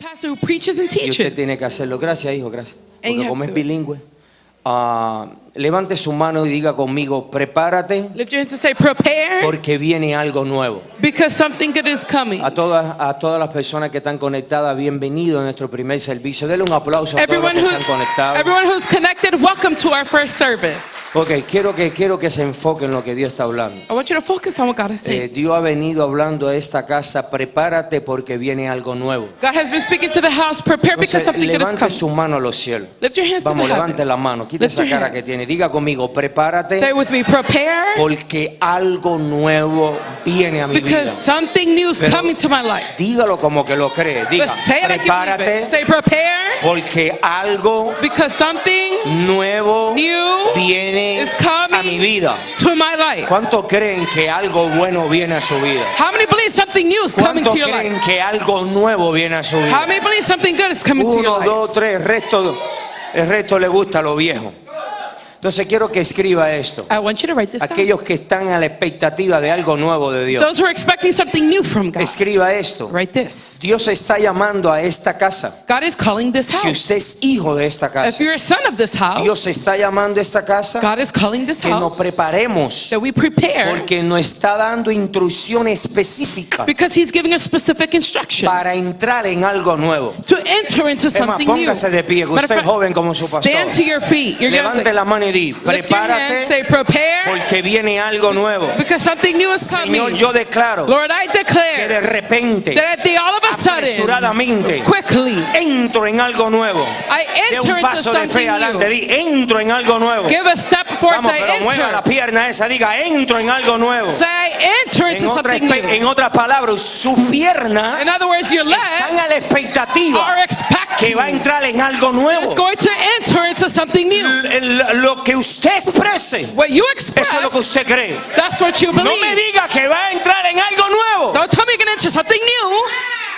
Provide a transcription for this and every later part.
pastor who preaches and Y usted teaches. tiene que hacerlo. Gracias, hijo, gracias. And you Porque have como es to. bilingüe. Levante su mano y diga conmigo, prepárate Lift your hand to say, prepare, porque viene algo nuevo. because something good is coming. A todas las personas que están conectadas, bienvenidos a nuestro primer servicio. Denle un aplauso a todos los que están conectados. Everyone who's connected, welcome to our first service. Ok, quiero que se enfoque en lo que Dios está hablando. I want you to focus on what God is saying. Dios ha venido hablando a esta casa, prepárate porque viene algo nuevo. God has been speaking to the house, prepare because Entonces, something good is levante coming. su mano a los cielos. Lift your hands Vamos, to the levante la heavens. mano, quita Lift esa your cara hands. que tiene. Diga conmigo, prepárate Say with me, prepare, porque algo nuevo viene a mi vida. because something new is Pero coming to my life. dígalo como que lo cree. Diga, But say it like you believe prepárate it. Say prepare, porque algo because something nuevo new viene is coming a mi vida. to my life. ¿Cuántos creen que algo bueno viene a su vida? How many believe something new is coming ¿Cuántos to your creen life? que algo nuevo viene a su How vida? many believe something good is coming to your 1, life? 2, 3, el resto le gusta lo viejo. Entonces quiero que escriba esto. I want you to write this down. Aquellos que están a la expectativa de algo nuevo de Dios, Those who are expecting something new from God, escriba esto. write this. Dios está llamando a esta casa. God is calling this Si usted house. es hijo de esta If casa, you're a son of this house, Dios está llamando a esta casa God is calling this que nos house preparemos, that we prepare, porque nos está dando instrucciones específicas because He's giving us specific instructions para entrar en algo nuevo. to enter into Es más, something new. póngase de pie, que Matter usted of es fact, joven como su pastor. stand to your feet. You're Levante gonna la mano y di, lift your prepárate hands, say prepare, porque viene algo nuevo. because something new is Señor, coming. yo declaro Lord, I que de declare repente, that all of a sudden, apresuradamente, quickly, entro en algo nuevo. I De enter un into paso de something fe adelante, new. di, entro en algo nuevo. Give a step forward, Vamos, say pero mueva la enter. pierna esa, diga, entro en algo nuevo. Say enter into something new. En otras palabras, sus piernas In other words, your están a legs la expectativa are que expecting va a entrar en algo is nuevo. going to enter into something new. Lo que usted exprese, What you eso es lo que express, usted cree. that's what you No me believe. diga que va a entrar en algo nuevo. Don't tell me you're going to enter something new.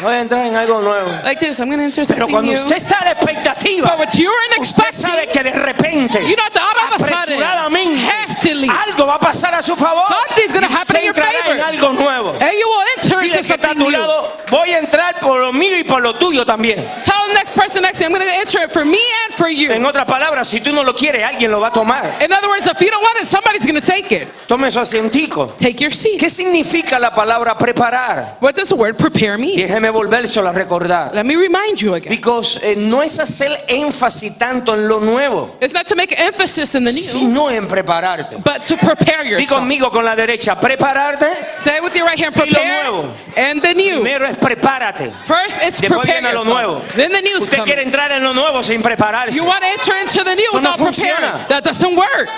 Voy a entrar en algo nuevo. Like this, I'm going to enter Pero something cuando new. usted está a la expectativa, But what you're usted sabe expecting, que de repente, you know, all of a sudden, apresuradamente, hastily, algo va a pasar a su favor. something's going to Y happen usted in your entrará en favor. algo nuevo. And you will enter Dile into que está a something tu new. lado, voy a entrar por lo mío y por lo tuyo también. Tell the next person next to you, I'm going to enter it for me and for you. En otras palabras, si tú no lo quieres, alguien lo va a tomar. In other words, if you don't want it, somebody's going to take it. Tome su asientico. Take your seat. ¿Qué significa la palabra preparar? What does the word prepare mean? Déjeme volvérselo a recordar. Let me remind you again. Because no es hacer énfasis tanto en lo nuevo, It's not to make emphasis in the new, sino en prepararte. but to prepare Di yourself. conmigo con la derecha, prepararte. Say with your right hand, Y lo prepare, nuevo. and the new. Primero es prepárate. First, it's Después prepare viene lo nuevo. yourself. Then the new's Usted quiere coming. entrar en lo nuevo sin prepararse. You want to enter into the new Eso no without preparing. funciona. That doesn't work.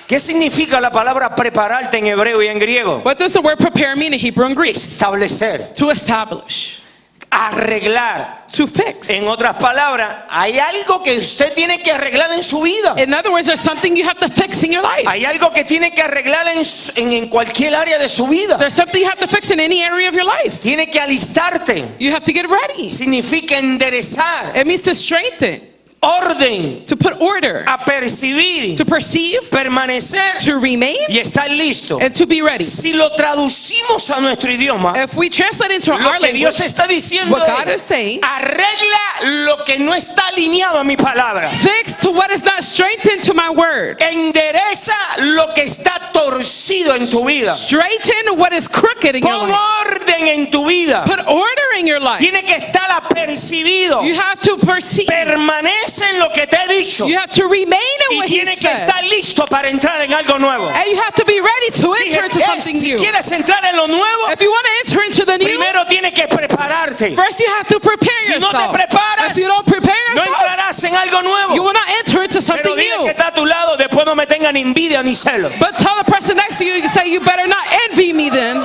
¿Qué significa la palabra prepararte en hebreo y en griego? What does the word prepare mean in Hebrew and Greek? Establecer, To establish, arreglar. to fix. En otras palabras, hay algo que usted tiene que arreglar en su vida. In other words, there's something you have to fix in your life. Hay algo que tiene que arreglar en cualquier área de su vida. There's something you have to fix in any area of your life. Tiene que alistarte. You have to get ready. Significa enderezar, It means to strengthen, orden, to put order, apercibir, to perceive, permanecer to remain, y estar listo. and to be ready. Si lo traducimos a nuestro idioma, If we translate into lo our que Dios language, está diciendo what God es, is saying, arregla lo que no está alineado a mi palabra. fix to what is not strengthened to my word. Endereza lo que está torcido en tu vida. Straighten what is crooked in your Pon life. orden en tu vida. Put order in your life. Tiene que estar apercibido. You have to perceive. Permanece en lo que te he dicho. You have to remain in Y what He tiene que said. estar listo para entrar en algo nuevo. And you have to be ready to Dije, enter into something si new. quieres entrar en lo nuevo, If you want to enter into the new, primero tienes que prepararte. first you have to prepare Si no te yourself. preparas, If you don't prepare no yourself, entrarás en algo you nuevo. will not enter into Pero something dile que new. está a tu lado, después no me tengan envidia ni celo. But tell the person next to you, you say, you better not envy me then.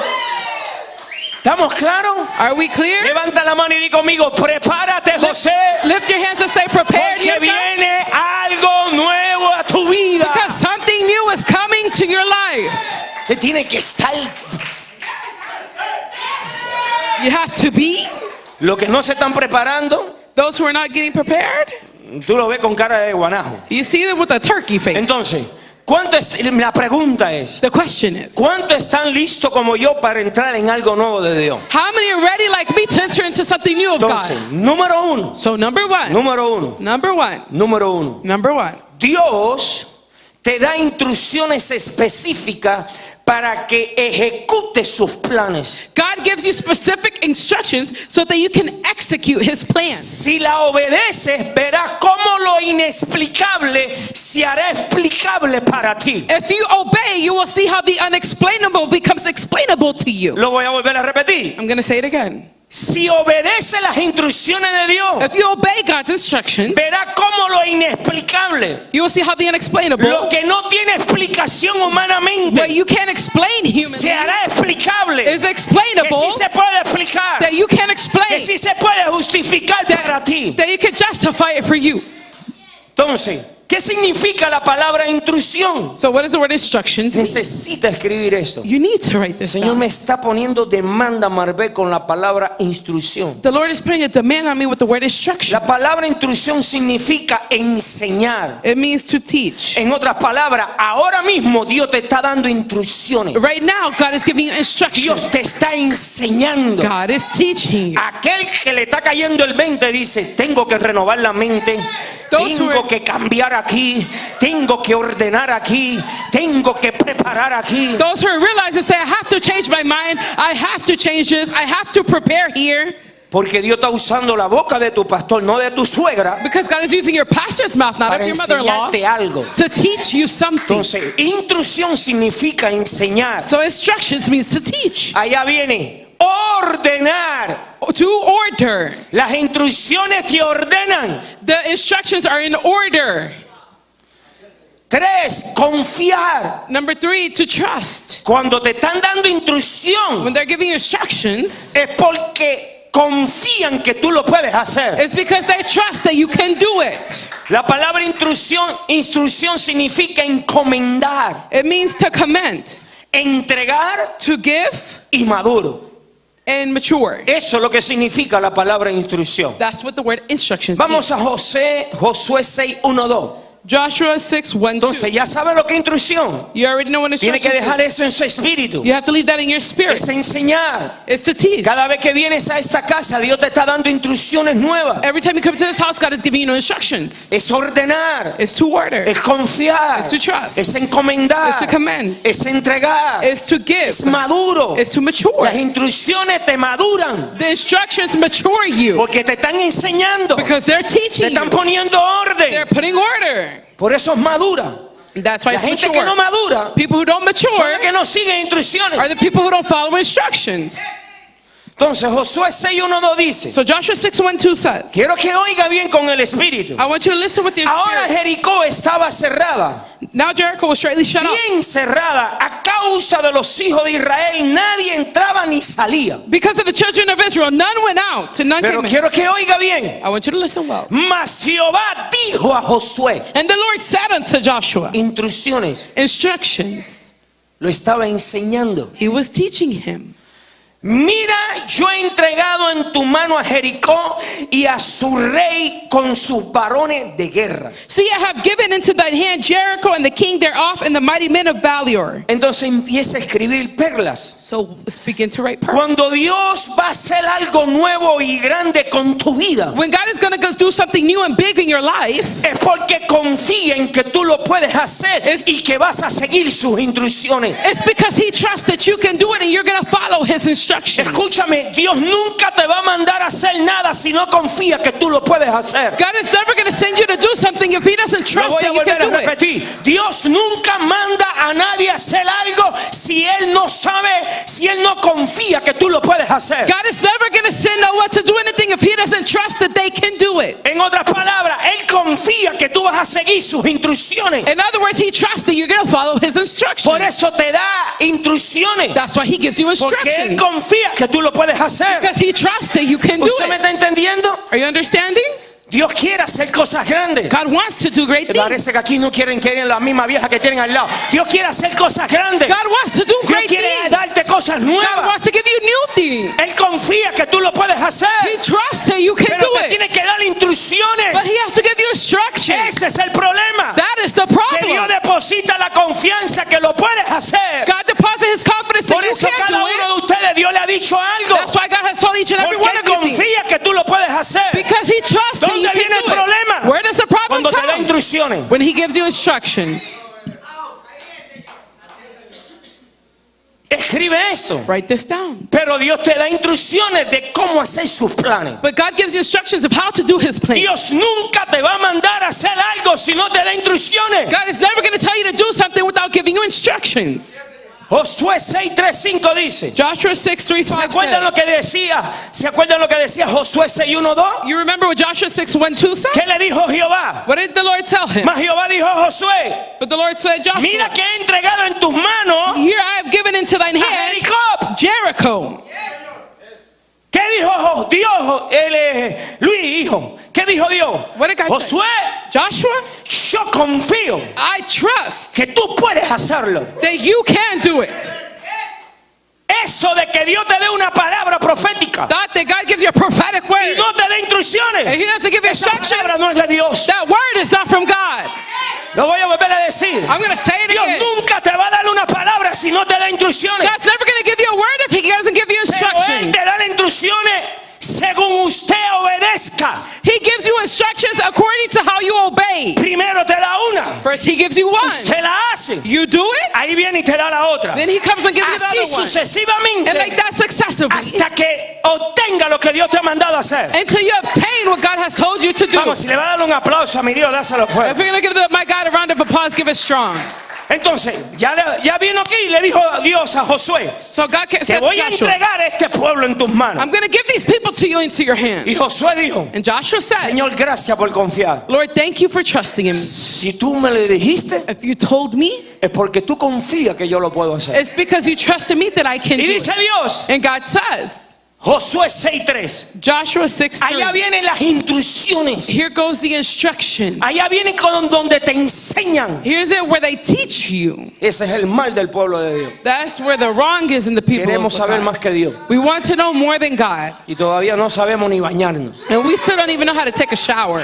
¿Estamos claros? Are we clear? Levanta la mano y di conmigo, prepárate, José, Lift your hands and say, prepare porque yourself, viene algo nuevo a tu vida. because something new is coming to your life. Te tiene que estar. You have to be. Los que no se están preparando, Those who are not getting prepared, tú lo ves con cara de guanajo. you see them with a turkey face. Entonces, La pregunta es, The question is, ¿cuántos están listos como yo para entrar en algo nuevo de Dios? how many are ready like me to enter into something new of Entonces, God? número uno, So number one, número uno. Dios te da instrucciones específicas para que ejecutes sus planes. God gives you specific instructions so that you can execute His plans. Si la obedeces, verás cómo lo inexplicable se hará explicable para ti. If you obey, you will see how the unexplainable becomes explainable to you. Lo voy a volver a repetir. I'm going to say it again. Si obedece las instrucciones de Dios, If you obey God's instructions, verá cómo lo inexplicable, you will see how the unexplainable, lo que no tiene explicación what humanamente, you can't explain se humanly, hará explicable. is Que explainable, sí se puede explicar, that you can't que explain, sí se puede justificar para ti. that you can justify it for you. Entonces, ¿qué significa la palabra instrucción? So what does the word instructions mean? Necesita escribir esto. You need to write El this Señor down. me está poniendo demanda, Marvé, con la palabra instrucción. The Lord is putting a demand on me with the word instruction. La palabra instrucción significa enseñar. It means to teach. En otras palabras, ahora mismo Dios te está dando instrucciones. Right now, God is giving you instruction. Dios te está enseñando. God is teaching you. Aquel que le está cayendo el 20 dice, tengo que renovar la mente, tengo que cambiar aquí, tengo que ordenar aquí, tengo que preparar aquí. Those who realize and say, I have to change my mind, I have to change this, I have to prepare here. Porque Dios está usando la boca de tu pastor, no de tu suegra, Because God is using your pastor's mouth, not para of your mother-in-law, enseñarte algo. to teach you something. Entonces, instrucción significa enseñar. So instructions means to teach. Allá viene ordenar. To order. Las instrucciones te ordenan. The instructions are in order. 3, confiar. Number 3, to trust. Cuando te están dando instrucción, When they're giving you instructions, es porque confían que tú lo puedes hacer. it's because they trust that you can do it. La palabra instrucción significa encomendar, It means to commend, entregar to give, y maduro. and mature. Eso es lo que significa la palabra instrucción. That's what the word instructions Vamos means. a Josué 6:1-2. Joshua 6:1-2. Entonces ya saben lo que es instrucción. You already know what Tiene instructions que dejar is. eso en su espíritu. You have to leave that in your spirit. Es enseñar. It's to teach. Cada vez que vienes a esta casa, Dios te está dando instrucciones nuevas. Every time you come to this house, God is giving you instructions. Es ordenar, It's to order. es confiar, It's to trust. es encomendar, It's to commend. es entregar, It's to give. es maduro. It's to mature. Las instrucciones te maduran The instructions mature you porque te están enseñando, because they're te teaching están you. poniendo They're orden. putting order. Por eso es madura. That's why La it's gente mature. que no madura People who don't son mature los que no siguen instrucciones. are the people who don't follow instructions. Entonces Josué 6:1-2 dice, So Joshua 6:1-2 says, quiero que oiga bien con el espíritu. I want you to listen with your Ahora spirit. Jericó estaba cerrada, Now Jericho was straightly shut up bien cerrada, a causa de los hijos de Israel. Nadie entraba ni salía. because of the children of Israel. None went out and none Pero came in. quiero que oiga bien. I want you to listen well. Mas Jehová dijo a Josué, And the Lord said unto Joshua, instrucciones, instructions. lo estaba enseñando. He was teaching him. Mira, yo he entregado en tu mano a Jericó y a su rey con sus varones de guerra. See, I have given into thine hand Jericho and the king thereof and the mighty men of valor. Entonces empieza a escribir perlas. So begin to write pearls. Cuando Dios va a hacer algo nuevo y grande con tu vida, When God is going to go do something new and big in your life, es porque confía en que tú lo puedes hacer y que vas a seguir sus instrucciones. it's because he trusts that you can do it and you're going to follow his instructions. Escúchame, Dios nunca te va a mandar a hacer nada si no confía que tú lo puedes hacer. God is never going to send you to do something if he doesn't Lo trust voy a that you volver can a do it. repetir. Dios nunca manda a nadie a hacer algo si Él no sabe, si Él no confía que tú lo puedes hacer. God is never going to send no one to do anything if he doesn't trust that they can do it. En otras palabras, Él confía que tú vas a seguir sus instrucciones. In other words, he trusts that you're going to follow his instructions. Por eso te da instrucciones. That's why he gives you Porque Él instructions. confía que tú lo puedes hacer. Because he trusts that you can do ¿Usted me está it. entendiendo? Are you understanding? Dios quiere hacer cosas grandes. God wants to do great things. Parece que aquí no quieren la misma vieja que tienen al lado. Dios quiere hacer cosas grandes. God wants to do Dios great quiere things. darte cosas God nuevas. wants to give you new things. Él confía que tú lo puedes hacer. He trusts that you can Pero do te it. tiene que dar instrucciones. But he has to give you instructions. Ese es el problema. That is the Que Dios problem. deposita la confianza que lo puedes hacer. God deposits his confidence that Por you eso can cada do uno it. de ustedes Dios le ha dicho algo. That's why God has told each and every Porque one Él of you things. confía que tú lo puedes hacer. Because he trusts that you ¿Dónde can viene el do it. problema? Where does the problem Cuando te da come? instrucciones. When he gives you instructions. Escribe esto. Write this down. Pero Dios te da instrucciones de cómo hacer sus planes. But God gives you instructions of how to do his plan. Dios nunca te va a mandar a hacer algo si no te da instrucciones. God is never going to tell you to do something without giving you instructions. Josué 6:3-5 dice. Joshua 6:3-5 ¿Se acuerdan lo says. que decía? ¿Se acuerdan lo que decía Josué 6:1-2? You remember what Joshua 6:1-2 said? ¿Qué le dijo Jehová? What did the Lord tell him? Mas Jehová dijo a Josué, But the Lord said, Joshua, mira que he entregado en tus manos here I have given into thine a hand Jericó. Jericho. ¿Qué dijo Dios? Luis, hijo. ¿Qué dijo Dios? What did God say? Josué, Joshua, yo confío I trust que tú puedes hacerlo. that you can do it. Eso de que Dios te dé una palabra profética Not that God gives you a prophetic y word no te dé and instrucciones, he doesn't give you esa instructions. palabra no es de Dios. That word is not from God. Lo voy a volver a decir. I'm going to say it Dios again. nunca te va a dar una palabra si no te da instrucciones. God's never going to give you a word if he doesn't give you Pero Él instructions. te da las instrucciones según usted obedezca. He gives you instructions according to how you obey. Primero te da una, First he gives you one. usted la hace, You do it, ahí viene y te da la otra. then he comes and gives you Así the other one. sucesivamente And like that successively hasta que obtenga lo que Dios te ha mandado a hacer. until you obtain what God has told you to do. Vamos, si le va a dar un aplauso a mi Dios, dáselo If fuerte. we're going to give my God a round of applause, give it strong. Entonces, ya vino aquí y le dijo Dios a Josué, So God te said to voy a Joshua, entregar este pueblo en tus manos. I'm going to give these people to you into your hand. Y Josué dijo, And Joshua said, Señor, gracias por confiar. Lord, thank you for trusting him. Si tú me lo dijiste, If you told me, es porque tú confías que yo lo puedo hacer. it's because you trusted me that I can Y do dice it. Dios, And God says, Josué 6:3, Joshua 6:3. allá vienen las instrucciones. Here goes the instruction. Allá viene con donde te enseñan. Here's it where they teach you. Ese es el mal del pueblo de Dios. That's where the wrong is in the people Queremos of saber God. más que Dios. We want to know more than God. Y todavía no sabemos ni bañarnos. And we still don't even know how to take a shower.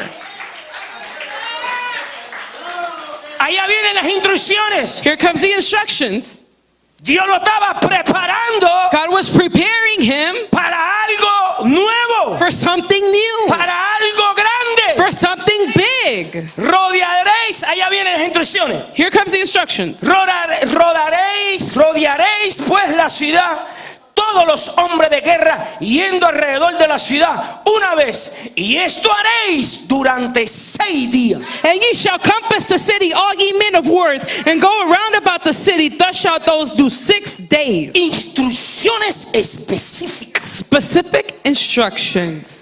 Allá vienen las instrucciones. Here comes the instructions. Dios lo estaba preparando God was preparing him para algo nuevo, for something new, para algo grande. for something big. Rodearéis, allá vienen las instrucciones. Here comes the instructions. Rodearéis pues la ciudad, todos los hombres de guerra yendo alrededor de la ciudad una vez, y esto haréis durante 6 días. And ye shall compass the city, all ye men of wars, and go around about the city. Thus shall those do 6 days. Instrucciones específicas. Specific instructions.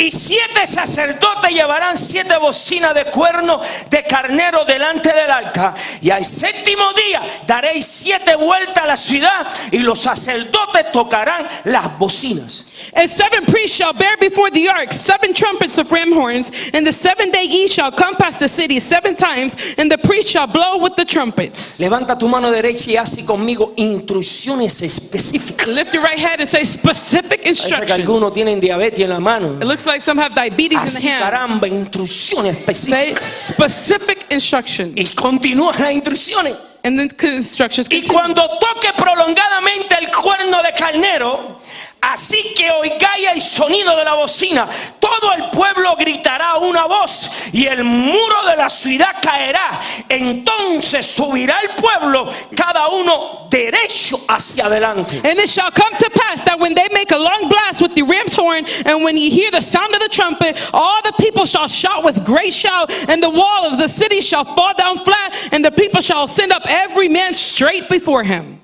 Y 7 sacerdotes llevarán 7 bocinas de cuerno de carnero delante del arca. Y al 7º día daréis 7 vueltas a la ciudad, y los sacerdotes tocarán las bocinas. And 7 priests shall bear before the ark 7 trumpets of ram horns. And the 7th day ye shall compass the city 7 times, and the priests shall blow with the trumpets. Levanta tu mano derecha y así conmigo instrucciones específicas. Lift your right hand and say specific Parece que instructions. algunos tienen diabetes en la mano. It looks like some have diabetes in Así, the hand. caramba, instrucciones Say específicas. specific instructions. Y continúan las instrucciones. And then instructions Y continue. cuando toque prolongadamente el cuerno de carnero, así que oigáis el sonido de la bocina, todo el pueblo gritará a una voz, y el muro de la ciudad caerá. Entonces subirá el pueblo, cada uno derecho hacia adelante. And it shall come to pass that when they make a long blast with the ram's horn, and when ye hear the sound of the trumpet, all the people shall shout with great shout, and the wall of the city shall fall down flat, and the people shall send up every man straight before him.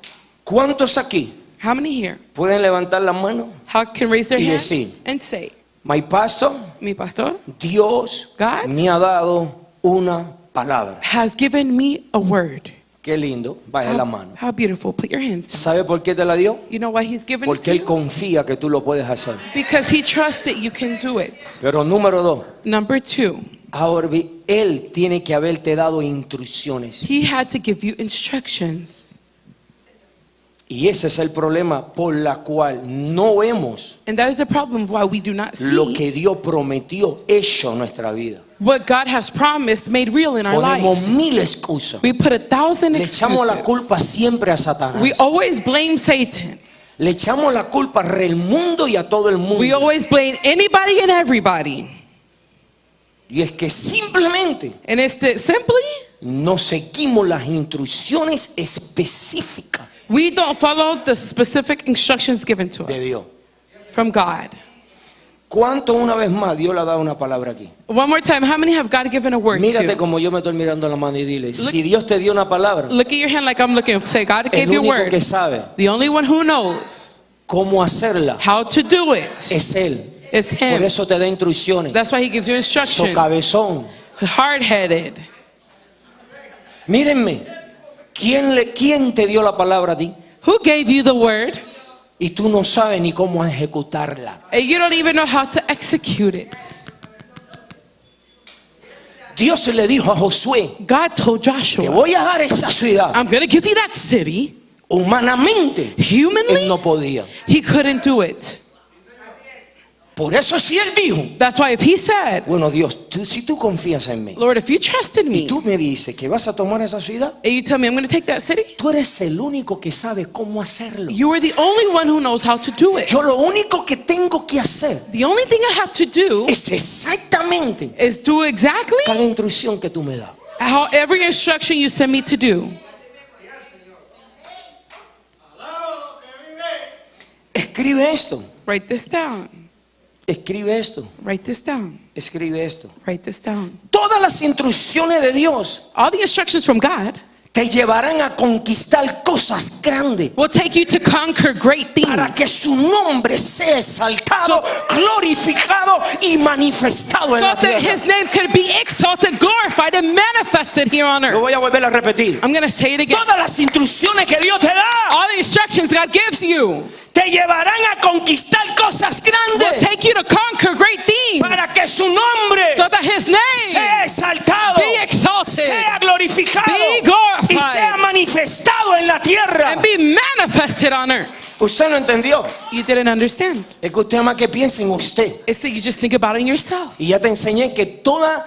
¿Cuántos aquí How many here? pueden levantar la mano? How can raise their Y hand decir, and say, My pastor, mi pastor Dios God me ha dado una palabra has given me a word Qué lindo, vaya la mano. How beautiful. Put your hands down. ¿Sabe por qué te la dio? You know why he's given it Porque to Él you? confía que tú lo puedes hacer. Because he trusts that you can do it. Pero número 2, Number 2, ahora Él tiene que haberte dado instrucciones. he had to give you instructions. Y ese es el problema por la cual no vemos And that is the problem why we do not lo see que Dios prometió hecho en nuestra vida. what God has promised made real in our Ponemos life. 1000 excusas. We put 1,000 Le echamos la excuses. culpa siempre a Satanás. We always blame Satan. Le echamos la culpa al mundo y a todo el We mundo. always blame anybody and everybody. Y es que simplemente And it's that simply, no seguimos las instrucciones específicas we don't follow the specific instructions given to de Dios. us from God. ¿Cuánto una vez más Dios le ha dado una palabra aquí? One more time, how many have God given a word Mírate to? como yo me estoy mirando la mano y dile, si Dios te dio una palabra, Look at your hand like I'm looking. Say, God el gave you a único word. que sabe The only one who knows cómo hacerla how to do it es Él. is Por him. eso te da instrucciones. That's why he gives you So instructions. cabezón. Hard-headed. Mírenme, ¿quién te dio la palabra a ti? Who gave you the word? Y tú no sabes ni cómo ejecutarla. And you don't even know how to execute it. Dios le dijo a Josué, God told te Joshua, voy a dar esa ciudad. I'm going to give you that city. Humanamente, él Humanly, no podía. he couldn't do it. Por eso si él dijo, That's why if he said, bueno Dios, si tú confías en mí Lord, if you trusted y me, tú me dices que vas a tomar esa ciudad, and you tell me I'm going to take that city, tú eres el único que sabe cómo hacerlo. you are the only one who knows how to do it. Yo lo único que tengo que hacer The only thing I have to do es exactamente is do exactly cada instrucción que tú me das. how every instruction you send me to do. Escribe esto, Write this down. escribe esto, Write this down. escribe esto. Write this down. Todas las instrucciones de Dios All the instructions from God te llevarán a conquistar cosas grandes will take you to conquer great para things que su nombre sea exaltado, glorificado y manifestado en so la that tierra. his name could be exalted, glorified, and manifested here on Lo earth. voy a volver a repetir. I'm going to say it again. Todas las instrucciones que Dios te da All the instructions God gives you te llevarán a conquistar cosas will grandes take you to conquer great things para que su nombre so that his name sea exaltado, be exalted, sea glorificado be glorified, y sea manifestado en la tierra. and be manifested on earth. Usted no entendió. You didn't understand. Es que usted más que piensa en usted. It's that you just think about it in yourself. Y ya te enseñé que toda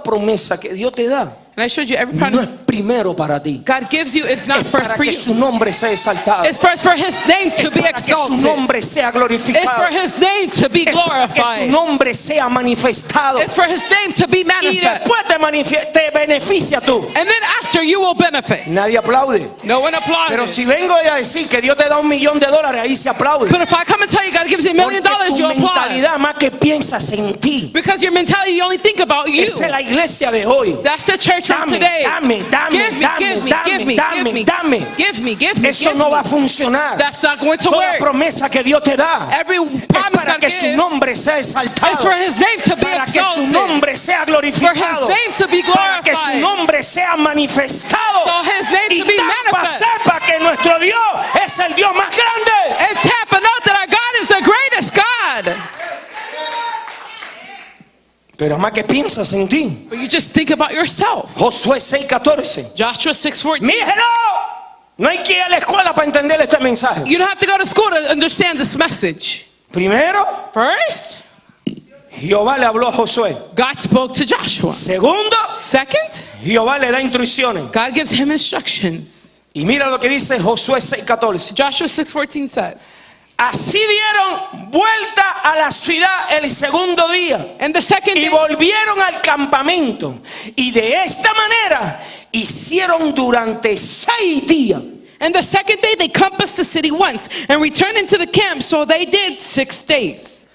promesa que Dios te da And I showed you every no promise es primero para ti. God gives you is not Es first para for que you. su nombre sea exaltado. It's first for his name to Es be para que su exalted. nombre sea It's glorificado. for his name to be Es para que su glorified. nombre sea manifestado. It's for his name to be Y manifest. después te beneficia tú. And then after you will benefit. Nadie aplaude. No one Pero applauds. si vengo a decir que Dios te da $1 millón, ahí se aplaude. But if I come and tell you God gives you $1 million, Porque tu you applaud. mentalidad más que piensas en ti. Because your mentality, you only think about you. Esa es la iglesia de hoy. That's the church from Dame, today. dame, dame, Give me, give me, give me, give me, give me, give me, Eso give no me. va a funcionar. That's not going to Toda work. promesa que Dios te da Every es promise para God que su gives nombre sea is exaltado, for his name to be para que su exalted, nombre sea for glorificado, his name to be para que su glorified, nombre sea manifestado so his name y to be Tampa manifest. sepa que nuestro Dios es el Dios más grande. And Tampa know that our God is the greatest God. Pero más que piensas en ti. But you just think about yourself. Josué 6:14. Joshua 6:14. Míjelo. No hay que ir a la escuela para entender este mensaje. You don't have to go to school to understand this message. Primero, First, Jehová le habló a Josué. God spoke to Joshua. Segundo, Second, Jehová le da instrucciones. God gives him instructions. Y mira lo que dice Josué 6:14. Joshua 6:14 says, Así dieron vuelta a la ciudad el segundo día and the second y day, volvieron al campamento. Y de esta manera hicieron durante 6 días. and the second day they compassed the city once and returned into the camp. So they did 6 days.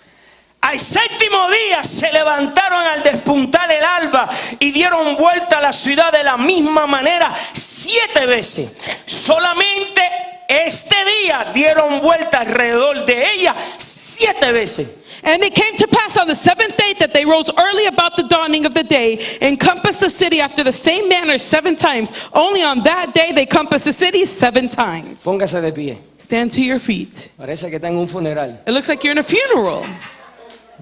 Al séptimo día se levantaron al despuntar el alba y dieron vuelta a la ciudad de la misma manera 7 veces. Solamente este día dieron vuelta alrededor de ella 7 veces. And it came to pass on the seventh day that they rose early about the dawning of the day, and compassed the city after the same manner 7 times. Only on that day they compassed the city 7 times. Póngase de pie. Stand to your feet. Parece que está en un funeral. It looks like you're in a funeral.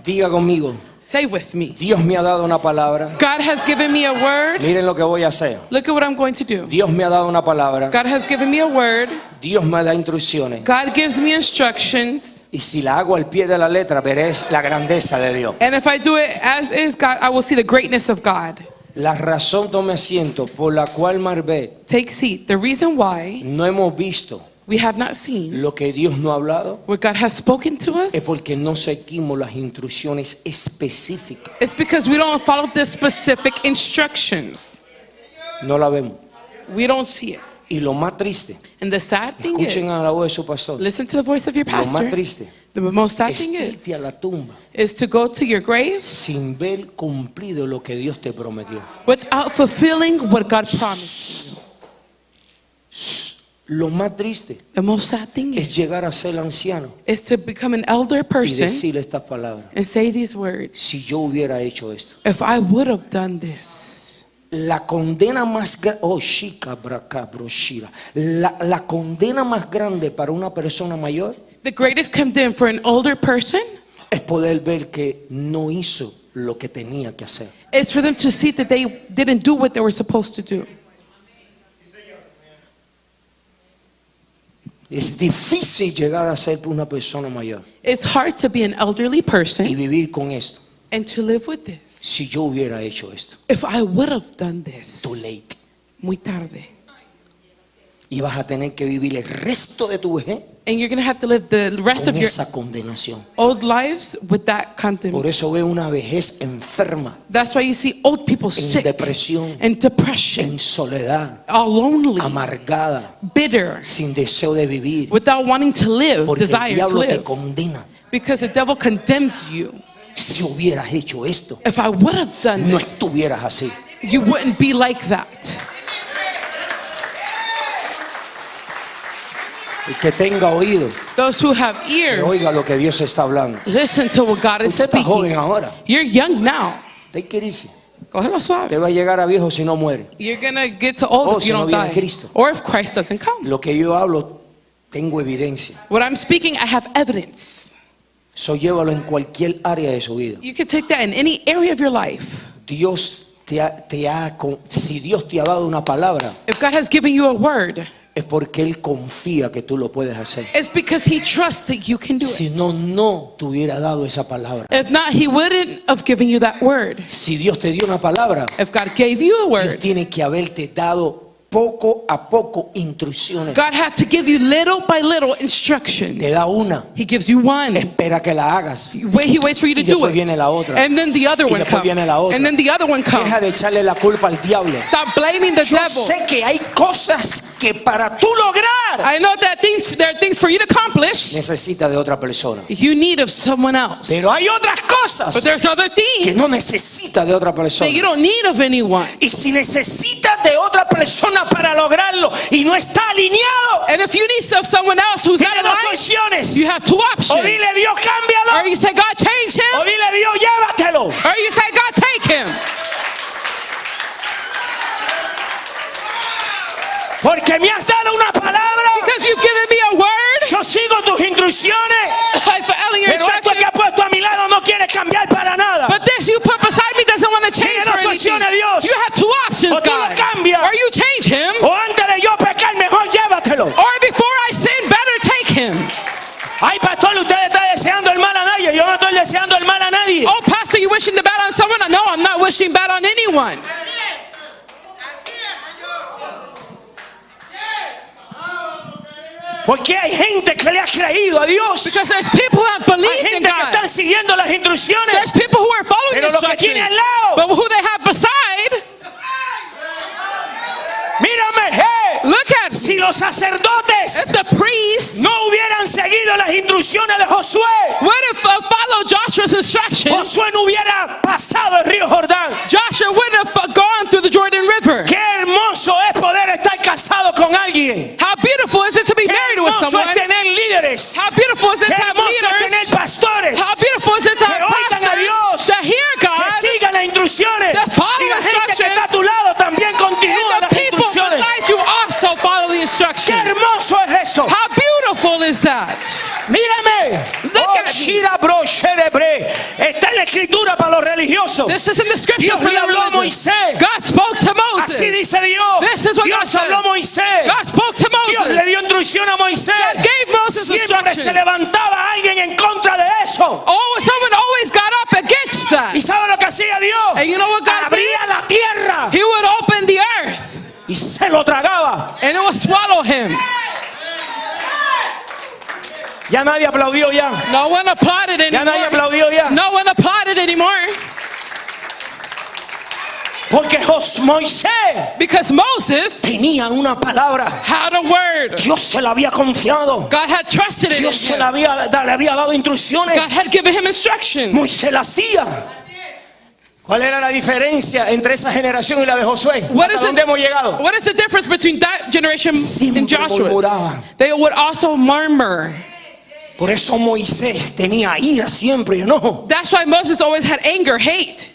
Diga conmigo. Say with me. Dios me ha dado una palabra. God has given me a word. Miren lo que voy a hacer. Look at what I'm going to do. Dios me ha dado una palabra. God has given me a word. Dios me da instrucciones. God gives me instructions. Y si la hago al pie de la letra, veré la grandeza de Dios. And if I do it as is, God, I will see the greatness of God. La razón, tome asiento, por la cual Marbet Take seat. The reason why no hemos visto we have not seen lo que Dios no ha hablado what God has spoken to es us porque no seguimos las instrucciones específicas. it's because we don't follow the specific instructions. No la vemos. We don't see it. Y lo más triste, And the sad thing escuchen is, a la voz de su pastor, listen to the voice of your lo más pastor. triste The most sad es thing irte a is la tumba to go to your grave sin ver cumplido lo que Dios te prometió. without fulfilling what God promised. Lo más triste The most sad thing es llegar a is ser anciano to become an elder y person decir estas palabras. and say these words. Si yo hubiera hecho esto. If I would have done this. La condena más grande, la condena más grande para una persona mayor The greatest condemn for an older person es poder ver que no hizo lo que tenía que hacer. is for them to see that they didn't do what they were supposed to do. Es difícil llegar a ser una persona mayor It's hard to be an elderly y person vivir con esto. and to live with this. Si yo hubiera hecho esto, If I would have done too this, late. muy tarde. Y vas a tener que vivir el resto de tu vejez And you're going to have to live the rest con of your esa condenación. old lives with that Por condemnation. eso veo una vejez enferma, That's why you see old people en sick depresión, and depression, en soledad, all lonely, amargada, bitter, sin deseo de vivir, without wanting to live, porque el desire to diablo te live, condena. because the devil condemns you. Si hubieras hecho esto, If I would have done no this, estuvieras así. you wouldn't be like that. El que tenga oído, Those who have que ears, oiga lo que Dios está hablando. listen to what God is Usted está joven speaking. ahora. You're young now. Take it easy. Cógelo suave. Te va a llegar a viejo si no muere. You're gonna get to old Oh, if si you no don't viene die, Cristo. or if Christ doesn't come. Lo que yo hablo, tengo evidencia. What I'm speaking, I have evidence. So llévalo en cualquier área de su vida. You can take that in any area of your life. Dios si Dios te ha dado una palabra, If God has given you a word, es porque Él confía que tú lo puedes hacer. it's because He trusts that you can do Si it. no, no te hubiera dado esa palabra. If not, He wouldn't have given you that word. Si Dios te dio una palabra, If God gave you a Él word, tiene que haberte dado poco a poco instrucciones. God had to give you little by little instructions. Te da una, He gives you one. espera que la hagas. He waits for you to Y do después it. viene la otra. And then the other Y one después comes. viene la otra. And then the other one comes. Deja de echarle la culpa al diablo. Stop blaming the Yo devil. sé que hay cosas que para tú lograr I know that there are things for you to accomplish necesitas de otra persona. you need of someone else. Pero hay otras cosas But there's other que things no necesitas de otra persona. that you don't need of anyone. Y si necesitas de otra persona para lograrlo y no está alineado, And if you need of someone else who's not tiene dos aligned, opciones. you have two O options. dile Dios Or cámbialo, you say, God, change o him. dile Dios llévatelo. Or you say, God, take him. Porque me has dado una palabra. Because you've given me a word. Yo sigo tus instrucciones. I'm following your Pero esto instructions. que has puesto a mi lado no quiere cambiar para nada. But this you put beside me doesn't want to change Tiene for dos anything. opciones, Dios. You have two options, O tú lo God. cambias. Or you change him. O antes de yo pecar, mejor llévatelo. Or before I sin, better take him. Ay, pastor, usted está deseando el mal a nadie. Yo no estoy deseando el mal a nadie. Oh, pastor, you wishing the bad on someone? No, I'm not wishing bad on anyone. Porque hay gente que le ha creído a Dios. Because there's people who have Hay believed in gente que God. están siguiendo las instrucciones. There's people who are following Pero lo que tiene instructions. al lado, But who they have beside, mírame, hey, look at me. si los sacerdotes If the priests no hubieran seguido las instrucciones de Josué, would have followed Joshua's instructions, Josué no hubiera pasado el río Jordán. Joshua wouldn't have gone through the Jordan River. Qué hermoso es poder estar casado con alguien. How beautiful is it to be Qué married with hermoso someone? es tener líderes. How beautiful is it Qué to have hermoso es tener leaders? pastores. How beautiful is it to instrucciones. Just follow Y la gente que instructions. está a tu lado también continúa And las the people instrucciones. beside you also follow the ¡Qué instructions. hermoso es eso! How beautiful is that? Mírame. Look at me. Shira bro, sherebre. Está en la escritura para los religiosos. This is in the scriptures Dios for le the habló a religious. Moisés. God spoke to Así Moses. dice Dios. This is what God Dios habló a says. Moisés. God spoke to Dios le Moses. dio instrucción a Moisés. God gave Moses Siempre se instruction. levantaba alguien en contra de eso. Oh, someone always got up against that. ¿Y sabe lo que hacía Dios? And you know what God Abría did? la tierra He would open the earth y se lo tragaba. and it would swallow him. Ya nadie aplaudió ya. No one applauded Ya nadie anymore. aplaudió ya. No one applauded anymore. Porque Moisés Because Moses tenía una palabra. had a word. Dios se la había confiado. God had trusted in Dios se him. le había dado instrucciones. God had given him instructions. Moisés la hacía. ¿Cuál era la diferencia entre esa generación y la de Josué? What ¿Hasta is dónde it? hemos llegado? What is the difference between that generation Siempre and Joshua? murmuraban. They would also murmur. Por eso Moisés tenía ira siempre, ¿no? That's why Moses always had anger, hate,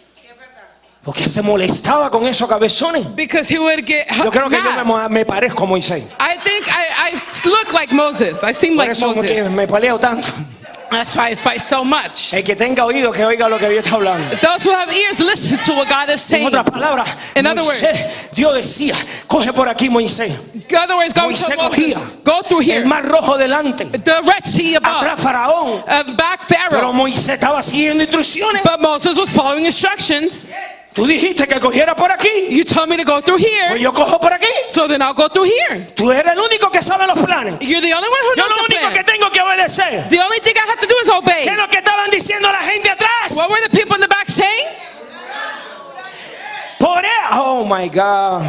Porque se molestaba con esos cabezones. because he would get Yo creo que yo mad. me parezco a Moisés. I think I look like Moses. I seem Por like eso que Moses. me peleo tanto. That's why I fight so much. El que tenga oído que oiga lo que Dios está hablando. Those who have ears, listen to what God is En saying. otras palabras, In other Moisés, Dios decía, coge por aquí Moisés. In other words, go Moisés to Moses. cogía Go through here. el mar rojo delante, The Red Sea above. atrás Faraón. Back Pero Pharaoh. Moisés estaba siguiendo instrucciones. But Moses was following instructions. Tú dijiste que cogiera por aquí. You told me to go through Pues here. yo cojo por aquí. So then I'll go through here. Tú eres el único que sabe los planes. You're the only one who Yo knows lo the único que plan. tengo que obedecer. The only thing I have to do is obey. ¿Qué es lo que estaban diciendo la gente atrás? What were the people in the back saying? Por eso. Oh my God.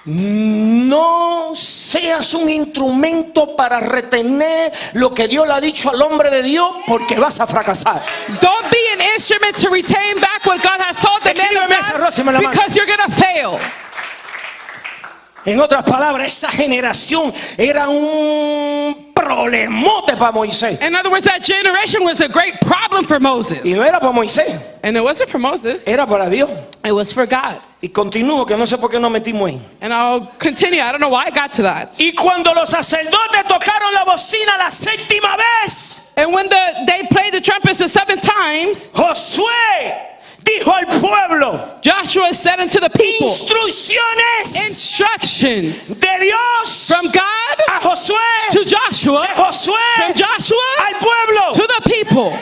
No seas un instrumento para retener lo que Dios le ha dicho al hombre de Dios, porque vas a fracasar. Don't be an instrument to retain back what God has told the man Escríbeme esa, Rosy, me la of manda. God, because you're going to fail. En otras palabras, esa generación era un problemote para Moisés. In other words, that generation was a great problem for Moses. Y no era para Moisés, And it wasn't for Moses. era para Dios. It was for God. Y continúo, que no sé por qué nos metimos ahí. And I'll continue. I don't know why I got to that. Y cuando los sacerdotes tocaron la bocina la séptima vez, And when they played the trumpets the 7 times, Josué dijo al pueblo, Joshua said unto the people, instrucciones instructions de Dios from God a Josué, to Joshua, de Josué from Joshua al pueblo. to the people.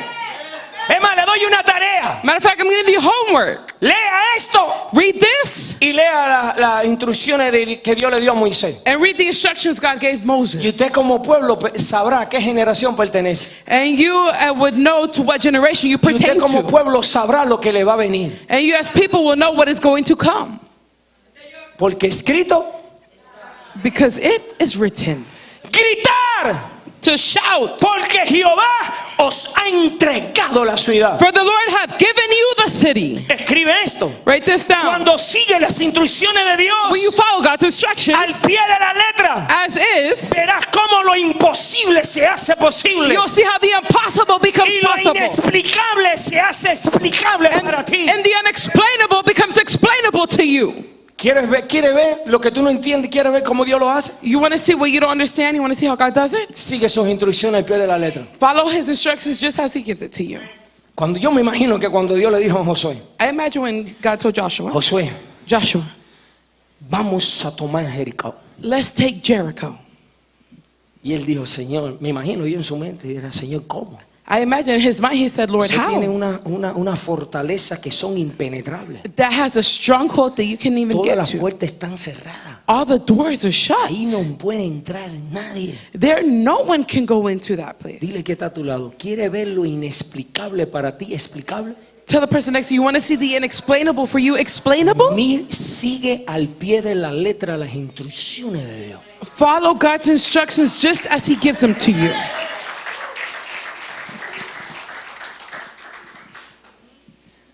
Es más, le doy una tarea. Matter of fact, I'm going to give you homework. Lea esto Read this y lea las instrucciones que Dios le dio a Moisés. and read the instructions God gave Y Moses. usted como pueblo sabrá a qué generación pertenece. And you would know to what generation you Y usted pertain como to. pueblo sabrá lo que le va a venir. And you as people will know what is going to come. Porque escrito, Because it is written. gritar, To shout. porque Jehová os ha entregado la ciudad. For the Lord hath given you the city. Escribe esto. Write this down. Cuando sigue las instrucciones de When you Dios follow God's al instructions pie de la letra, as is, verás cómo lo imposible se hace posible you'll see how the impossible becomes y lo possible. inexplicable se hace explicable para ti. And the unexplainable becomes explainable to you. ¿Quieres ver lo que tú no entiendes? ¿Quieres ver cómo Dios lo hace? You want to see what you don't understand? You want to see how God does it? Sigue sus instrucciones al pie de la letra. Follow his instructions just as he gives it to you. Cuando yo me imagino que cuando Dios le dijo a Josué, I imagine when God told Joshua, Josué, vamos a tomar Jericó. let's take Jericho. Y él dijo, Señor, me imagino yo en su mente, era, Señor, ¿cómo? I imagine in his mind he said, Lord, Usted tiene how? una fortaleza que son impenetrables. That has a stronghold that you can't even Todas get las to. puertas están cerradas. All the doors are shut. Ahí no puede entrar nadie. No one can go into that place. Dile que está a tu lado. ¿Quiere ver lo inexplicable para ti explicable? Tell the person next to you, you want to see the inexplainable for you explainable? Sigue al pie de la letra las instrucciones de Dios. Follow God's instructions just as he gives them to you.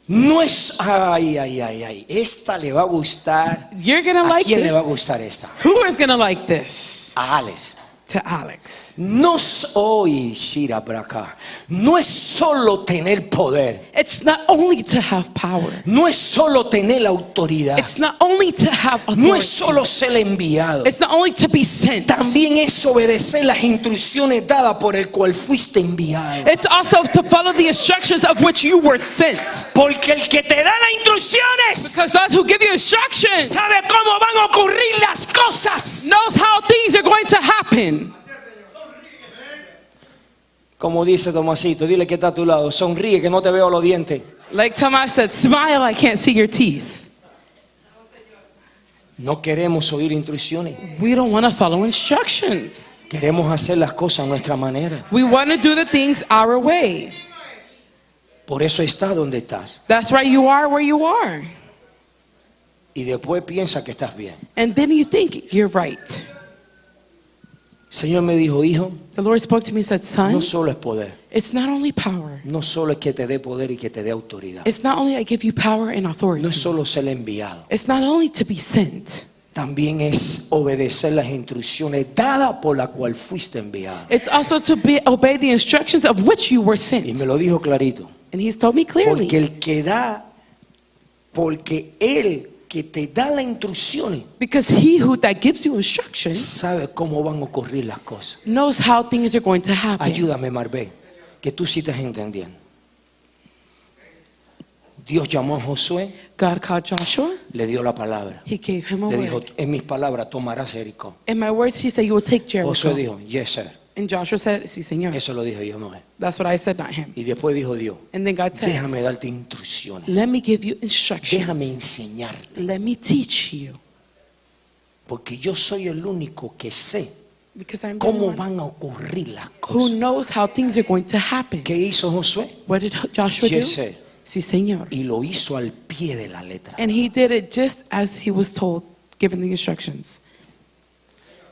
No es, ay, esta le va a gustar. You're going to ¿A like quién le va a this. gustar esta? Who is going to like this? A Alex. To Alex. No hoy, Shira para acá. No es solo tener poder. It's not only to have power. No es solo tener autoridad. It's not only to have No es authority. solo ser enviado. It's not only to be sent. También es obedecer las instrucciones dadas por el cual fuiste enviado. It's also to follow the instructions of which you were sent. Porque el que te da las instrucciones Because those who give you instructions sabe cómo van a ocurrir las cosas. knows how things are going to happen. Como dice Tomasito, dile que está a tu lado. Sonríe que no te veo los dientes. Like Thomas said, smile, I can't see your teeth. No queremos oír instrucciones. We don't want to follow instructions. Queremos hacer las cosas a nuestra manera. We want to do the things our way. Por eso estás donde estás. That's why you are where you are. Y después piensa que estás bien. And then you think you're right. El Señor me dijo, hijo, The Lord spoke to me and said, son, no solo es poder. it's not only power. No solo es que te dé poder y que te dé autoridad. It's not only I give you power and authority. No es solo ser enviado. It's not only to be sent. También es obedecer las instrucciones dadas por la cual fuiste enviado. It's also to obey the instructions of which you were Y sent. me lo dijo clarito. And he's told me clearly. Porque él que te da las instrucciones Because he who that gives you instructions sabe cómo van a ocurrir las cosas. knows how things are going to happen. Ayúdame, Marvé, que tú sí estás entendiendo. Dios llamó a Josué, God called Joshua. le dio la palabra. He gave him a Le dijo, word. en mis palabras tomarás Jericó. In my words, he said, you will take Josué Jericho. dijo, yes, sir. And Joshua said, sí, señor. Eso lo dijo yo, no es. That's what I said, not him. Y después dijo Dios, And then God said, déjame darte instrucciones. let me give you Déjame instructions. enseñarte. Let me teach you. Porque yo soy el único que sé Because I'm the cómo one van a ocurrir las who cosas. knows how things are going to happen. ¿Qué hizo Josué? What did Joshua do? Yes, sir. Sí, señor. Y lo hizo al pie de la letra. And he did it just as he was told, given the instructions.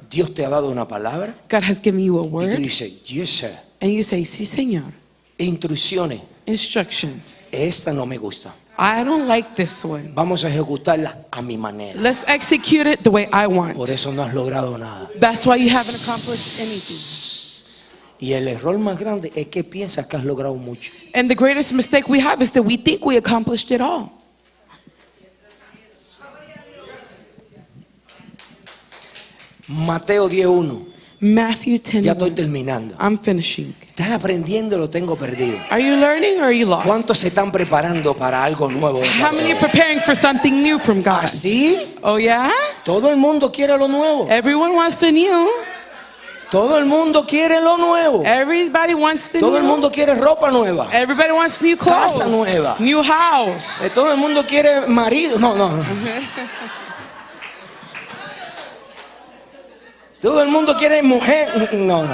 Dios te ha dado una palabra God has given you a y tú word, dices, yes, sir. and you say, sí, señor. Instrucciones, Instructions. esta no me gusta. I don't like this one. Vamos a ejecutarla a mi manera. Let's execute it the way I want. Por eso no has logrado nada. That's why you haven't accomplished anything. Y el error más grande es que piensas que has logrado mucho. And the greatest mistake we have is that we think we accomplished it all. Mateo 10:1. Matthew 10. Ya estoy terminando. I'm finishing. ¿Estás aprendiendo? Lo tengo perdido. Are you learning or are you lost? ¿Cuántos se están preparando para algo nuevo? How many are preparing for something new from God? ¿Así? Oh yeah? Todo el mundo quiere lo nuevo. Everyone wants the new. Todo el mundo quiere lo nuevo. Everybody wants the Todo el new. mundo quiere ropa nueva. Everybody wants new clothes. Casa nueva. New house. Todo el mundo quiere marido. No. Todo el mundo quiere mujer. No.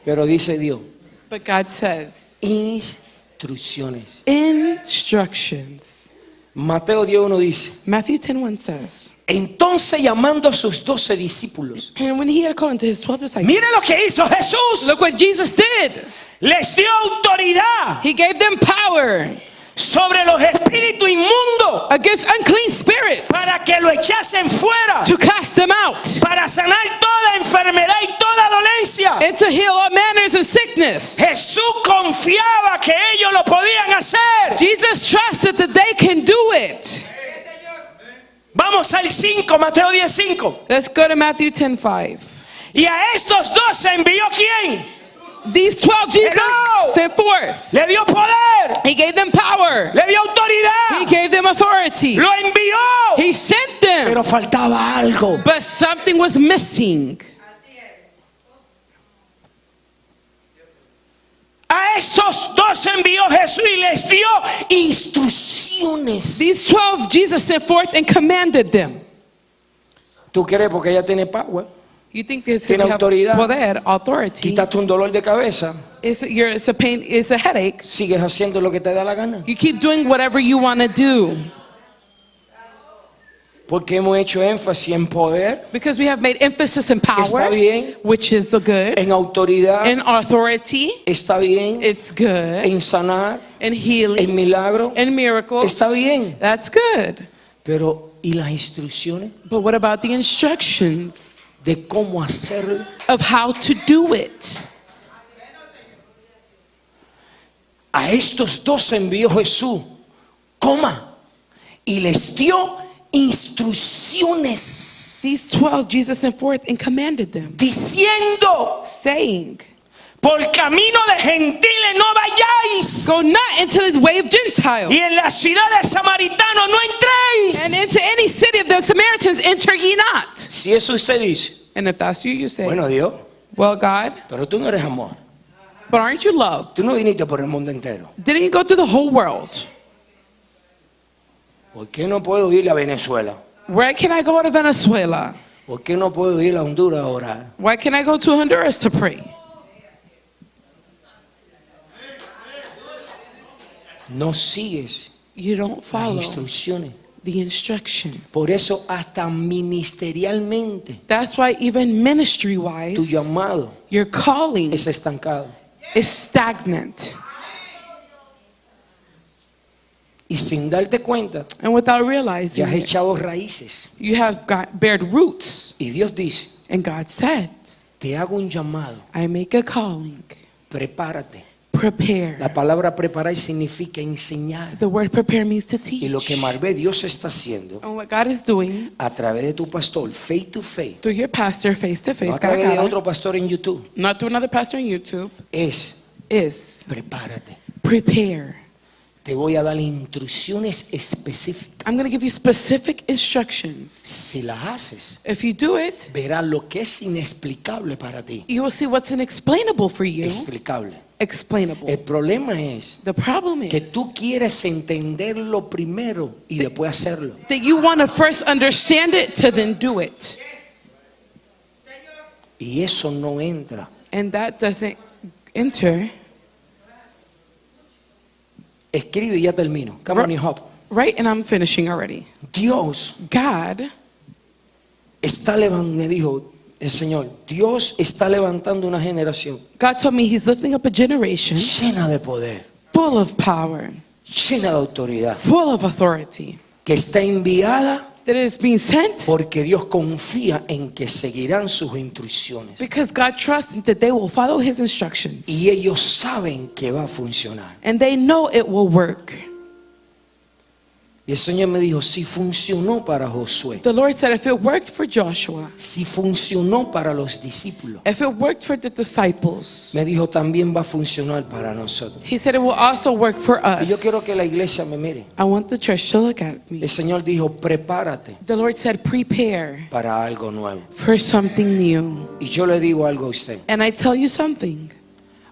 Pero dice Dios, But God says, instrucciones. instructions. Mateo 10:1 dice, Matthew 10:1 says, entonces llamando a sus 12 discípulos, and when he had called unto his 12 disciples, mire lo que hizo Jesús. look what Jesus did. Les dio autoridad He gave them power sobre los espíritus inmundos against unclean spirits para que lo echasen fuera, to cast them out para sanar toda enfermedad y toda dolencia. and to heal all manners of sickness. Jesús confiaba que ellos lo podían hacer. Jesus trusted that they can do it. Vamos al 5, Mateo 10:5. Let's go to Matthew 10:5. Y a estos 12 envió ¿quién? These 12 Jesus Hello. sent forth. Le dio poder, He gave them power. le dio He autoridad, gave them authority. lo envió. He sent them. Pero faltaba algo. But something was missing. A estos 12 envió Jesús y les dio instrucciones. These 12 Jesus sent forth and commanded them. ¿Tú crees porque ella tiene power? You think this Tiene have autoridad. poder, authority. Quítate un dolor de cabeza, It's a pain, it's a headache. sigues haciendo lo que te da la gana. You keep doing whatever you want to do. Porque hemos hecho énfasis en poder, Because we have made emphasis in está power, bien, which is the good. en autoridad, In authority, está bien, it's good. en sanar, In en healing, milagro, in miracles, está bien. that's good. Pero ¿y las instrucciones? But what about the instructions? de cómo hacerlo. of how to do it. A estos dos envió Jesús, y les dio instrucciones, These 12 Jesus sent forth and commanded them, diciendo: saying, por camino de gentiles no vayáis, go not into the way of Gentiles, y en la ciudad de samaritanos no entréis. and into any city of the Samaritans enter ye not. Si eso usted dice, And if that's you, you say, bueno Dios, well, God, pero tú no eres amor. but aren't you loved? Tú no viniste por el mundo entero. Didn't you go through the whole world? ¿Por qué no puedo ir a Venezuela? Where can I go to Venezuela? ¿Por qué no puedo ir a Honduras a orar? Why can I go to Honduras to pray? No sigues You don't las follow instrucciones. the instructions. Por eso hasta ministerialmente That's why even tu ministry-wise, llamado your calling es estancado. is stagnant. Y sin darte cuenta, And without ya realizing has it, echado raíces. you have bared roots. Y Dios dice: And God says, te hago un llamado, I make a calling. prepárate. Prepare. La palabra preparar significa enseñar. The word prepare means to Y lo que teach. Marvé Dios está haciendo And what God is doing a través de tu pastor, face to face, through your pastor, face to no face, a través de cara a cara, otro pastor en YouTube, not through another pastor on YouTube, es is prepárate. prepare. Te voy a dar instrucciones específicas. I'm going to give you specific instructions. Si las haces, If you do it, verás lo que es inexplicable para ti. you will see what's inexplainable for you. Explicable. Explainable. El problema es The problem que is tú quieres entenderlo primero y después hacerlo. that you want to first understand it to then do it. Y eso no entra. And that doesn't enter. Escribe y ya termino. Come on, you hop. Right, and I'm finishing already. Dios God está levantando, me dijo el Señor, Dios está levantando una generación God told me He's lifting up a generation llena de poder, full of power, llena de autoridad, full of authority, que está enviada that is being sent porque Dios confía en que seguirán sus instrucciones. because God trusts that they will follow His instructions. Y ellos saben que va a funcionar. And they know it will work. Y el Señor me dijo, si funcionó para Josué, The Lord said if it worked for Joshua, si funcionó para los discípulos, if it worked for the disciples, me dijo, también va a funcionar para nosotros. He said it will also work for Y yo quiero us. que la iglesia me mire. I want the church to look at me. El Señor dijo, prepárate The Lord said prepare para algo nuevo. for something new. Y yo le digo algo a usted. And I tell you something,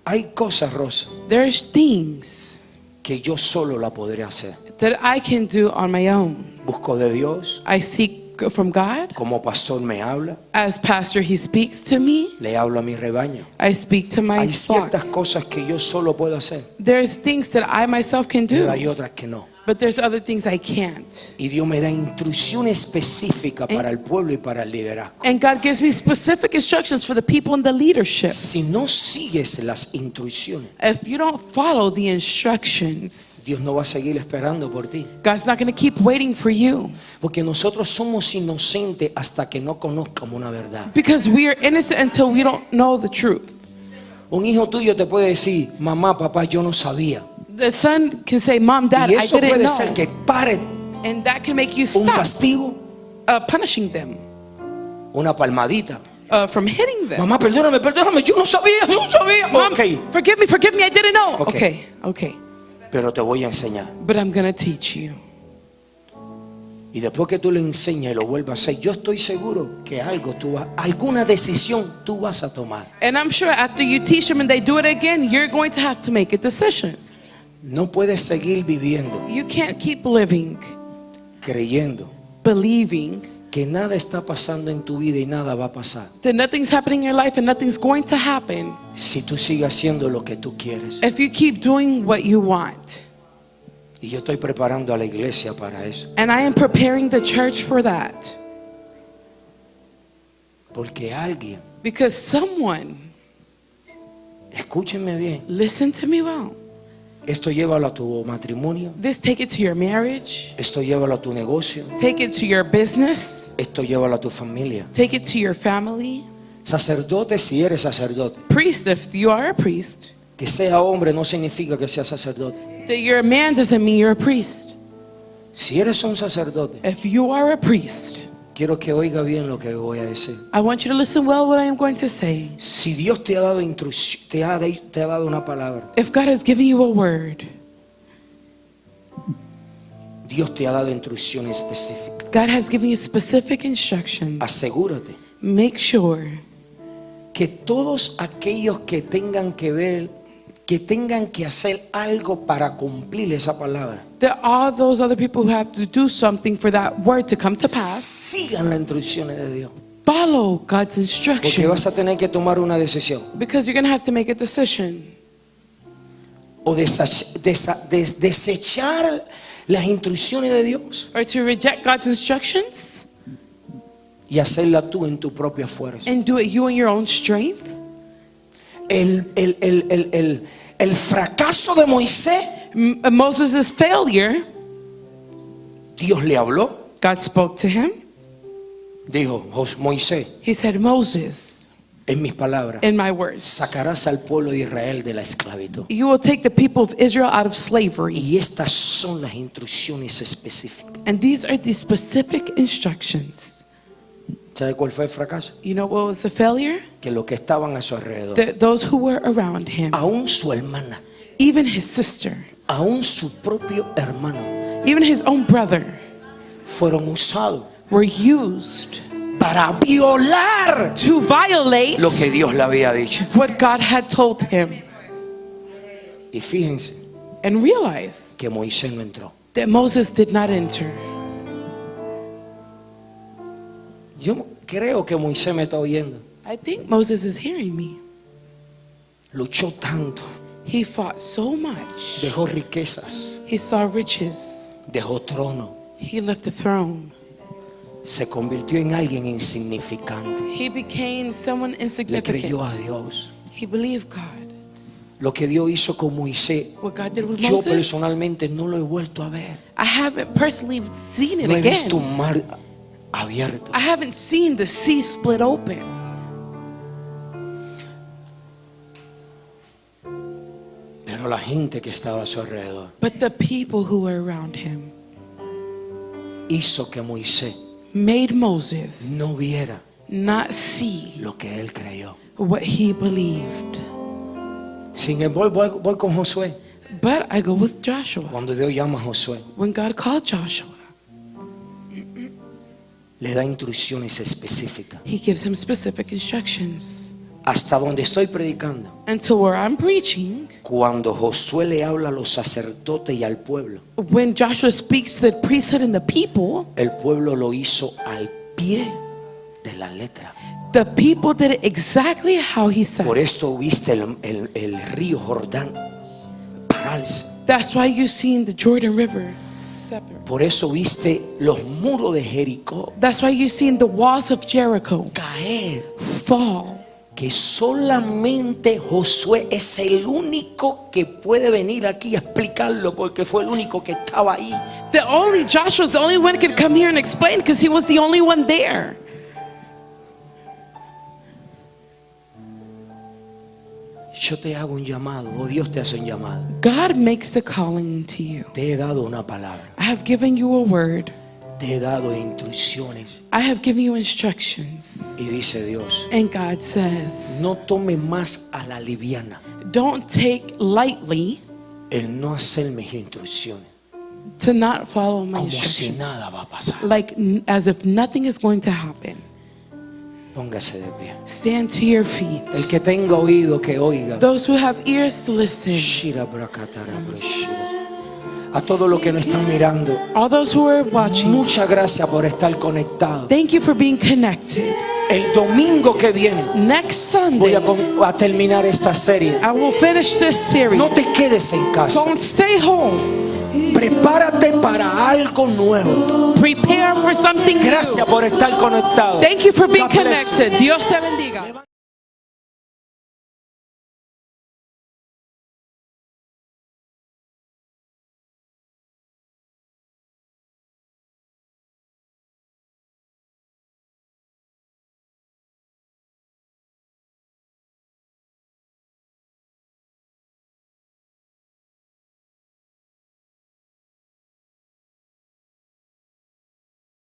Hay cosas, Rosa, there's things que yo solo la podré hacer. that I can do on my own. Busco de Dios, I seek from God. como pastor me habla, As pastor, He speaks to me. le hablo a mi rebaño. I speak to my Hay flock. ciertas cosas que yo solo puedo hacer, There's things that I myself can pero do, hay otras que no. but there's other things I can't. Y Dios me da instrucción específica para el pueblo y para el liderazgo. And God gives me specific instructions for the people in the leadership. Si no sigues las instrucciones, If you don't follow the instructions, Dios no va a seguir esperando por ti. God's not going to keep waiting for you, Porque nosotros somos inocentes hasta que no conozcamos una verdad. because we are innocent until we don't know the truth. Un hijo tuyo te puede decir, mamá, papá, yo no sabía. The son can say, Mom, Dad, Y I eso didn't puede ser know. que pare And that can make you un stop castigo, punishing them una palmadita. from hitting them. Mamá, perdóname, yo no sabía, no sabía. Mom, Ok, forgive me, I didn't know. Okay. Okay. pero te voy a enseñar. But I'm going to teach you. Y después que tú le enseñas y lo vuelvas a hacer, yo estoy seguro que alguna decisión tú vas a tomar. And I'm sure after you teach them and they do it again, you're going to have to make a decision. No puedes seguir viviendo, You can't keep living, creyendo believing que nada está pasando en tu vida y nada va a pasar. that nothing's happening in your life and nothing's going to happen Si tú sigues haciendo lo que tú quieres. if you keep doing what you want. Y yo estoy preparando a la iglesia para eso. And I am preparing the church for that. Porque alguien, Because someone, escúchenme bien, listen to me well, Esto llévalo a tu matrimonio. This, take it to your marriage. Esto llévalo a tu negocio. Take it to your business. Esto llévalo a tu familia. Take it to your family. Sacerdote, si eres sacerdote. Priest, if you are a priest. Que sea hombre no significa que sea sacerdote. That you're a man doesn't mean you're a priest. Si eres un sacerdote, If you are a priest, quiero que oiga bien lo que voy a decir. I want you to listen well what I am going to say. Si Dios te ha dado instrucción, te ha dado una palabra, If God has given you a word, Dios te ha dado instrucción específica. God has given you specific instructions. Asegúrate Make sure que todos aquellos que tengan que ver, que tengan que hacer algo para cumplir esa palabra, that all those other people who have to do something for that word to come to pass, sigan las instrucciones de Dios. follow God's Porque instructions. vas a tener que tomar una decisión. Because you're going to have to make a decision. O desechar las instrucciones de Dios Or to reject God's instructions y hacerla tú en tu propia fuerza. and do it you in your own strength. El fracaso de Moisés, Moses' failure, Dios le habló. God spoke to him. Dijo, Moisés, He said, Moses, en mis palabras, in my words, sacarás al pueblo de Israel de la esclavitud. you will take the people of Israel out of slavery. Y estas son las instrucciones específicas. And these are the specific instructions. ¿Sabe cuál fue el fracaso? You know what was the failure? Que los que estaban a su alrededor, Those who were around him, aún su hermana, even his sister, aún su propio hermano, even his own brother, fueron usados were used para violar to violate lo que Dios le había dicho. what God had told him. Y fíjense And realize que Moisés no entró. that Moses did not enter. Yo creo que Moisés me está oyendo. I think Moses is hearing me. Luchó tanto, He fought so much. dejó riquezas, He saw riches. dejó trono, He left the throne. se convirtió en alguien insignificante. He became someone Le creyó a insignificant. Dios. He believed God. Lo que Dios hizo con Moisés, What God did with yo Moses, personalmente no lo he vuelto a ver. I haven't personally seen it No he visto again. un mar abierto. I haven't seen the sea split open. Pero la gente que estaba a su alrededor But the people who were around him hizo que Moisés made Moses no viera not see lo que él creyó. what he believed. Sin embargo, voy con Josué. But I go with Joshua. Cuando Dios llama a Josué, When God called Joshua, le da instrucciones específicas. he gives him specific instructions. Hasta donde estoy predicando, Until where I'm preaching, cuando Josué le habla a los sacerdotes y al pueblo, when Joshua speaks to the priesthood and the people, el pueblo lo hizo al pie de la letra. the people did it exactly how he said. Por esto viste el río Jordán pararse. That's why you seen the Jordan River separate. Por eso viste los muros de Jericó That's why you seen the walls of Jericho caer. fall. Que solamente Josué es el único que puede venir aquí a explicarlo, porque fue el único que estaba ahí. Joshua's the only one who could come here and explain because he was the only one there. Yo te hago un llamado, o Dios te hace un llamado. God makes a calling to you. Te he dado una palabra, I have given you a word. te he dado instrucciones. I have given you instructions. Y dice Dios, And God says, no tome más a la liviana don't take lightly el no hacer mis instrucciones, to not follow my como si instructions. nada va a pasar. Like as if nothing is going to happen. Póngase de pie. Stand to your feet. El que tenga oído que oiga. Those who have ears to listen. Shira brakatara brashira. A todos los que nos están mirando, All those who are watching, muchas gracias por estar conectados. thank you for being connected. El domingo que viene Next voy Sunday, a terminar esta serie. I will finish this series. No te quedes en casa. Don't stay home. Prepárate para algo nuevo. Prepare for something Gracias new. por estar conectado. Thank you for being God bless you. connected. Dios te bendiga.